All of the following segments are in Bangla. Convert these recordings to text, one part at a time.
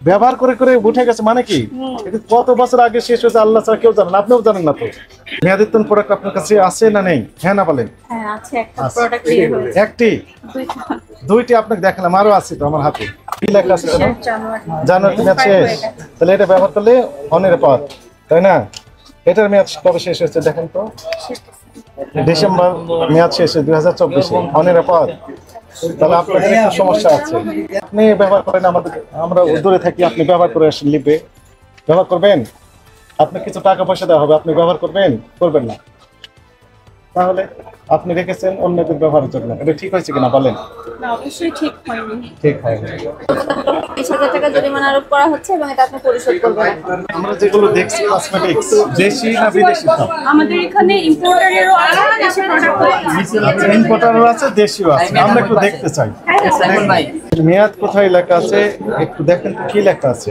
ব্যবহার করে করে উঠে গেছে মানে কি? এটা কত বছর আগে শেষ হয়েছে আল্লাহ ছাড়া কেউ জানেন, আপনিও জানেন না তো। মেয়াদোত্তোলন প্রোডাক্ট আপনার কাছে আছে না নেই? হ্যাঁ না বলেন। হ্যাঁ আছে, একটা প্রোডাক্ট বের হয়েছে। একটি দুইটি আপনাকে দেখালাম, আরো আছে তো আমার হাতে। কি লেখা আছে জানো? জানুয়ারি মেয়াদ শেষ। তাহলে এটা ব্যবহার করলে অনিরাপদ, তাই না? এটার মেয়াদ কবে শেষ হয়েছে দেখেন তো? ডিসেম্বর মেয়াদ শেষ 2024-এ। অনিরাপদ, তাহলে আপনার একটু সমস্যা আছে। আপনি ব্যবহার করেন, আমরা দূরে থাকি, আপনি ব্যবহার করে আসেন, লিপে ব্যবহার করবেন। আপনি কিছু টাকা পয়সা দেওয়া হবে, আপনি ব্যবহার করবেন? করবেন না। তাহলে আপনি রেখেছেন অন্যদের ব্যবহারের জন্য, এটা ঠিক হয়েছে কিনা বলেন? না, অবশ্যই ঠিক হয়নি। ঠিক হয়নি। 20,000 টাকা জরিমানা আরোপ করা হচ্ছে এবং এটা আপনি পরিশোধ করবেন। আমরা যেগুলো দেখছি কসমেটিক্স, দেশি না বিদেশি? আমাদের এখানে ইম্পোর্টারেরও আছে, দেশি প্রোডাক্টও আছে। ইম্পোর্টারও আছে, দেশিও আছে। আমরা একটু দেখতে চাই। মেয়াদ কোথায় লেখা আছে একটু দেখেন তো, কি লেখা আছে?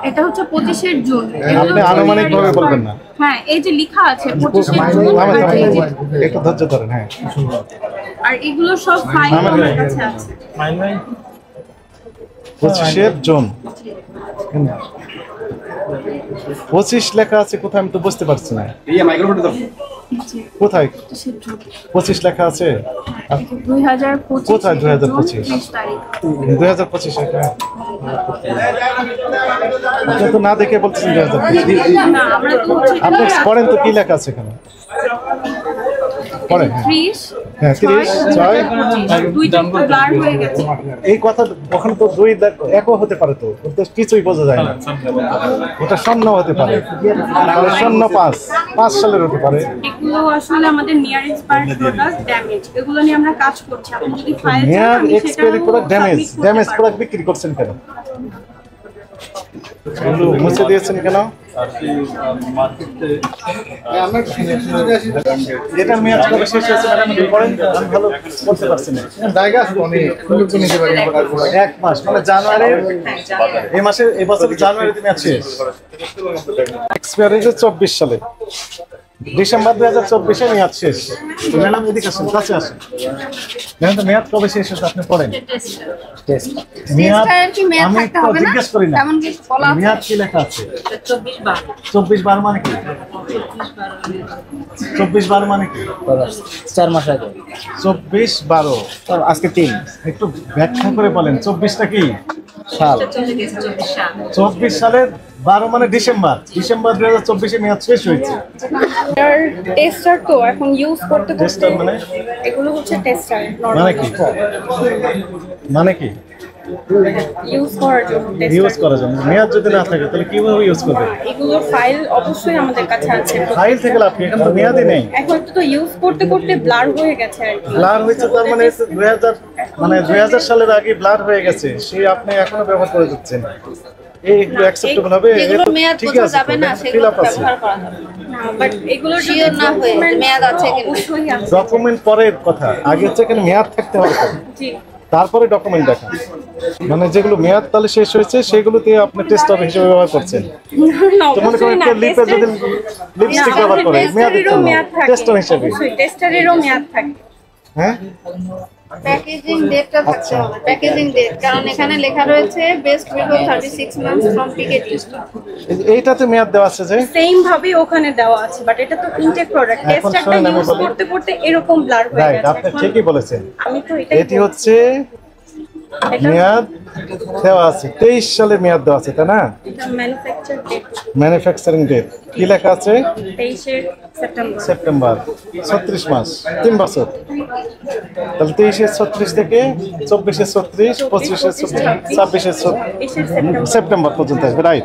এটা হচ্ছে 25 জুন। আপনি আনুমানিক ভাবে বলবেন না। হ্যাঁ, এই যে লেখা আছে 25 জুন। একটু ধৈর্য ধরেন। হ্যাঁ, আর এগুলো সব ফাইল আমার কাছে আছে। 25 জুন 25 লেখা আছে কোথায়, আমি তো বুঝতে পারছি না। কোথায় 25 লেখা আছে? 2025 কোথায় 2025? 2025 আপনি তো না দেখে বলছেন 2025। না, আমরা তো আপনি পড়েন তো কি লেখা আছে এখানে, পড়েন। 30 হ্যাঁ, 30 6 দুইটা একটু ব্লার হয়ে গেছে। এই কথা ওখানে তো দুই একও হতে পারে, তো ওটা কিছুই বোঝা যায় না। ওটা শূন্য হতে পারে, তাহলে 05 সালের হতে পারে। এগুলো আসলে আমাদের নিয়ার এক্সপায়ার্ড প্রোডাক্ট, ড্যামেজ, এগুলো নিয়ে আমরা কাজ করছি। আপনি যদি file near expiry product damage product বিক্রি করছেন কেন? এগুলো মুছে দিয়েছেন কেন? এটা মেয়াদ কবে শেষ হয়েছে ম্যাডাম একটু বলেন, আমি ভালো বলতে পারছি না। জায়গা আছে অনেক, এক মাস মানে জানুয়ারি, এই মাসে এই বছর জানুয়ারিতে মেয়াদ শেষ। এক্সপায়ারি 24 সালে, ডিসেম্বর 2024-এ মেয়াদ শেষ। ম্যাডাম এদিকে আসেন, কাছে আসেন। ম্যাডাম তো মেয়াদ কবে শেষ হয়েছে আপনি পড়েন। মেয়াদ আমি তো জিজ্ঞেস করি না, মেয়াদ কি লেখা আছে? 24/12 মানে কি? 24/12 মানে কি? 4 মাস আগে। 24/12 আজকে 3। একটু ব্যাখ্যা করে বলেন, 24টা কি সাল? 24 সালের 12 মানে ডিসেম্বর 2024-এ মেয়াদ শেষ হয়েছে। টেস্টার তো এখন ইউজ করতে টেস্টার মানে? এগুলো হচ্ছে টেস্টার, মানে কি? মানে কি? ইউজ করার জন্য। ইউজ করার জন্য। মেয়াদ যদি না থাকে তাহলে কিভাবে ইউজ করবে? এগুলোর ফাইল অবশ্যই আমাদের কাছে আছে। ফাইল থেকে লাভ কি, এখন তো মেয়াদই নেই। এখন তো ইউজ করতে করতে ব্লার হয়ে গেছে আর কি। ব্লার হয়েছে তার মানে 2000 সালের আগে ব্লার হয়ে গেছে, সেই আপনি এখনো ব্যবহার করে দিচ্ছেন। এইগুলো অ্যাকসেপ্টেবল হবে? এগুলোর মেয়াদ ঠিক বোঝা আছে, যাবে না, সেগুলো ব্যবহার করা যাবে না। বাট এগুলোর শিওর না হয়ে মেয়াদ আছে কিনা, ডকুমেন্ট পরের কথা, আগে হচ্ছে এখানে মেয়াদ থাকতে হবে তো। জি, তারপরে ডকুমেন্ট দেখা, মানে যেগুলো মেয়াদ তাহলে শেষ হয়েছে সেগুলোতে আপনি টেস্টার হিসেবে ব্যবহার করছেন। তো মনে করেন কেউ লিপে যদি লিপস্টিক ব্যবহার করে মেয়াদ টেস্টার হিসেবে, টেস্টারেরও মেয়াদ থাকে। হ্যাঁ, প্যাকেজিং ডেটটা থাকতে হবে, প্যাকেজিং ডেট, কারণ এখানে লেখা রয়েছে best before 36 months from picketing. এইটাতে মেয়াদ দেওয়া আছে যে সেম ভাবে ওখানে দেওয়া আছে, বাট এটা তো ইনটেক প্রোডাক্ট, টেস্টারটা ইউজ করতে করতে এরকম ব্লার হয়ে রাইট, গেছে। আপনি ঠিকই বলেছেন। আমি তো এটি হচ্ছে মেয়াদ দেওয়া আছে, 23 সালে মেয়াদ দেওয়া আছে, তাই না? এটা ম্যানুফ্যাকচার ডেট, ম্যানুফ্যাকচারিং ডেট কি লেখা আছে? 23 সেপ্টেম্বর, 36 মাস, 3 বছর। তাহলে 23-36 থেকে 24-36, 25-26, 26 সেপ্টেম্বর পর্যন্ত আসবে, রাইট?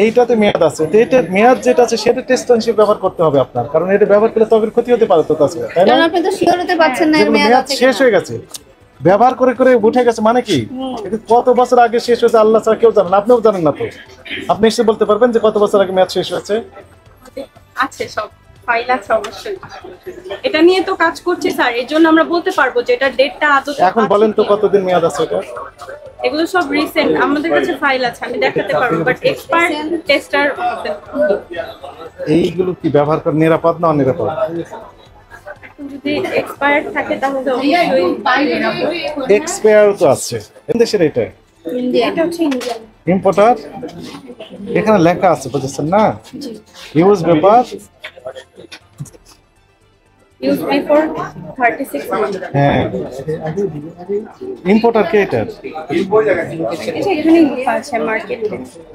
এইটাতে মেয়াদ আছে, তো এটা মেয়াদ যেটা আছে সেটা টেস্ট হিসেবে ব্যবহার করতে হবে আপনার, কারণ এটা ব্যবহার করলে ত্বকের ক্ষতি হতে পারে তো, তাছাড়া তাই না? আপনি তো শিওর হতে পারছেন না মেয়াদ শেষ হয়ে গেছে, ব্যবহার করে করে উঠে গেছে মানে কি? এটা কত বছর আগে শেষ হয়েছে আল্লাহ ছাড়া কেউ জানেন, আপনিও জানেন না তো। আপনি এসে বলতে পারবেন যে কত বছর আগে মেয়াদ শেষ হয়েছে? আছে, সব ফাইল আছে অবশ্যই। এটা নিয়ে তো কাজ করছে স্যার, এর জন্য আমরা বলতে পারবো যে এটা ডেটটা আদৌ। এখন বলেন তো কতদিন মেয়াদ আছে এটা? এগুলো সব রিসেন্ট, আমাদের কাছে ফাইল আছে, আমি দেখাতে পারবো, বাট এক্সপায়ার্ড টেস্টার এইগুলো কি ব্যবহার করা নিরাপদ না অনিরাপদ? যদি এক্সপায়ার্ড থাকে তাহলে অবশ্যই এক্সপায়ার তো আছে। কোন দেশের এটা? ইন্ডিয়া, এটা হচ্ছে ইন্ডিয়ান। ইম্পোর্টার এখানে লেখা আছে বুঝছেন না, use paper. Use before 36 month. হ্যাঁ, ইম্পোর্টার কে এটা? এটা এখানে লেখা আছে মার্কেট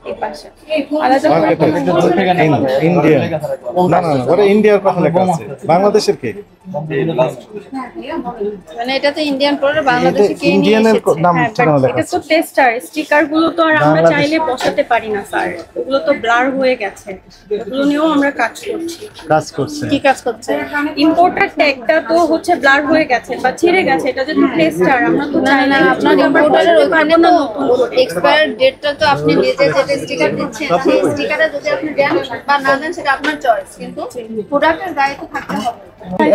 এই পাশে আলাদা ইন্ডিয়া না না, ওটা ইন্ডিয়ার কথা লেখা আছে। বাংলাদেশের কে? মানে এটা তো ইন্ডিয়ান প্রোডাক্ট, বাংলাদেশে কে নিয়ে ইন্ডিয়ানের এসেছে? নাম হ্যাঁ, ঠিকানা but লেখা এটা আছে। তো টেস্টার, স্টিকার গুলো তো আর আমরা বাংলাদেশ- চাইলে বসাতে পারি না স্যার, ওগুলো তো ব্লার হয়ে গেছে, ওগুলো নিয়েও আমরা কাজ করছি। কাজ করছে। কি কাজ করছে? ইম্পোর্টার ট্যাগটা তো হচ্ছে ব্লার হয়ে গেছে বা ছিঁড়ে গেছে, এটা যদি টেস্টার আমরা তো না চাইলে না, আপনার ইম্পোর্টারের ওখানে না তো নতুন করে। এক্সপায়ার ডেটটা তো আপনি নিজে যেটা স্টিকার দিচ্ছেন, সেই স্টিকারটা যদি আপনি দেন বা না দেন সেটা আপনার চয়েস, কিন্তু প্রোডাক্টের গায়ে তো থাকতে হবে।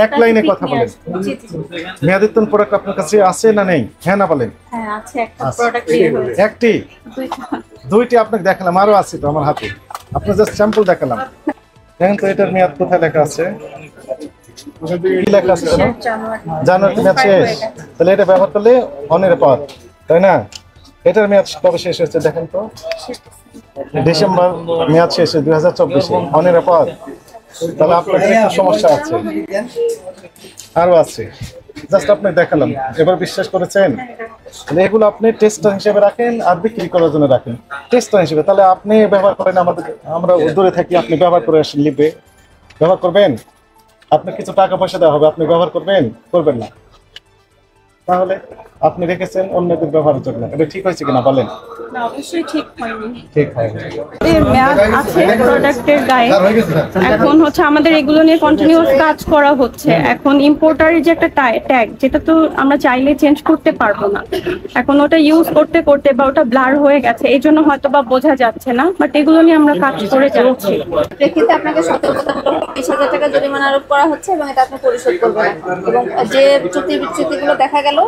এক লাইনে কথা বলেন, জি, জি। মেয়াদোত্তোলন প্রোডাক্ট আপনার কাছে আছে না নেই? হ্যাঁ না বলেন। হ্যাঁ আছে, একটা প্রোডাক্ট বের হয়েছে, একটি দুইটা। দুইটি আপনাকে দেখালাম, আরো আছে তো আমার হাতে, আপনার জাস্ট স্যাম্পল দেখালাম। দেখেন তো এটার মেয়াদ কোথায় লেখা আছে? কি লেখা আছে জানো? জানুয়ারি মেয়াদ শেষ, তাহলে এটা ব্যবহার করলে অনের পর, তাই না? এটার মেয়াদ কবে শেষ হচ্ছে দেখেন তো? ডিসেম্বর মেয়াদ শেষ 2024-এ, অনের পর। তাহলে আপনার একটু সমস্যা আছে, আরো আছে, জাস্ট আপনাকে দেখালাম। এবার বিশ্বাস করেছেন? তাহলে এগুলো আপনি টেস্টার হিসেবে রাখেন আর বিক্রি করার জন্য রাখেন টেস্টার হিসেবে। তাহলে আপনি ব্যবহার করেন, আমাদের আমরা দূরে থাকি, আপনি ব্যবহার করে আসেন, লিপে ব্যবহার করবেন, আপনার কিছু টাকা পয়সা দেওয়া হবে, আপনি ব্যবহার করবেন? করবেন না। তাহলে আপনি রেখেছেন অন্যদের ব্যবহারের জন্য, এটা ঠিক হয়েছে কিনা বলেন? না, অবশ্যই ঠিক হয়নি। ঠিক হয়নি। এর মেয়াদ আছে প্রোডাক্টের গায়ে, এখন হচ্ছে আমাদের এগুলো নিয়ে কন্টিনিউয়াস কাজ করা হচ্ছে। এখন ইম্পোর্টারের যে একটা ট্যাগ, যেটা তো আমরা চাইলে চেঞ্জ করতে পারবো না, এখন ওটা ইউজ করতে করতে বা ওটা ব্লার হয়ে গেছে, এই জন্য হয়তো বা বোঝা যাচ্ছে না, বাট এগুলো নিয়ে আমরা কাজ করে যাচ্ছি। প্রেক্ষিতে আপনাকে সতর্কতামূলক 20,000 টাকা জরিমানা আরোপ করা হচ্ছে এবং এটা আপনি পরিশোধ করবেন। এবং যে ত্রুটি বিচ্যুতিগুলো দেখা গেল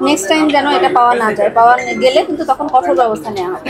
নেক্সট টাইম যেন এটা পাওয়া না যায়, পাওয়া গেলে কিন্তু তখন কঠোর ব্যবস্থা নেওয়া হবে।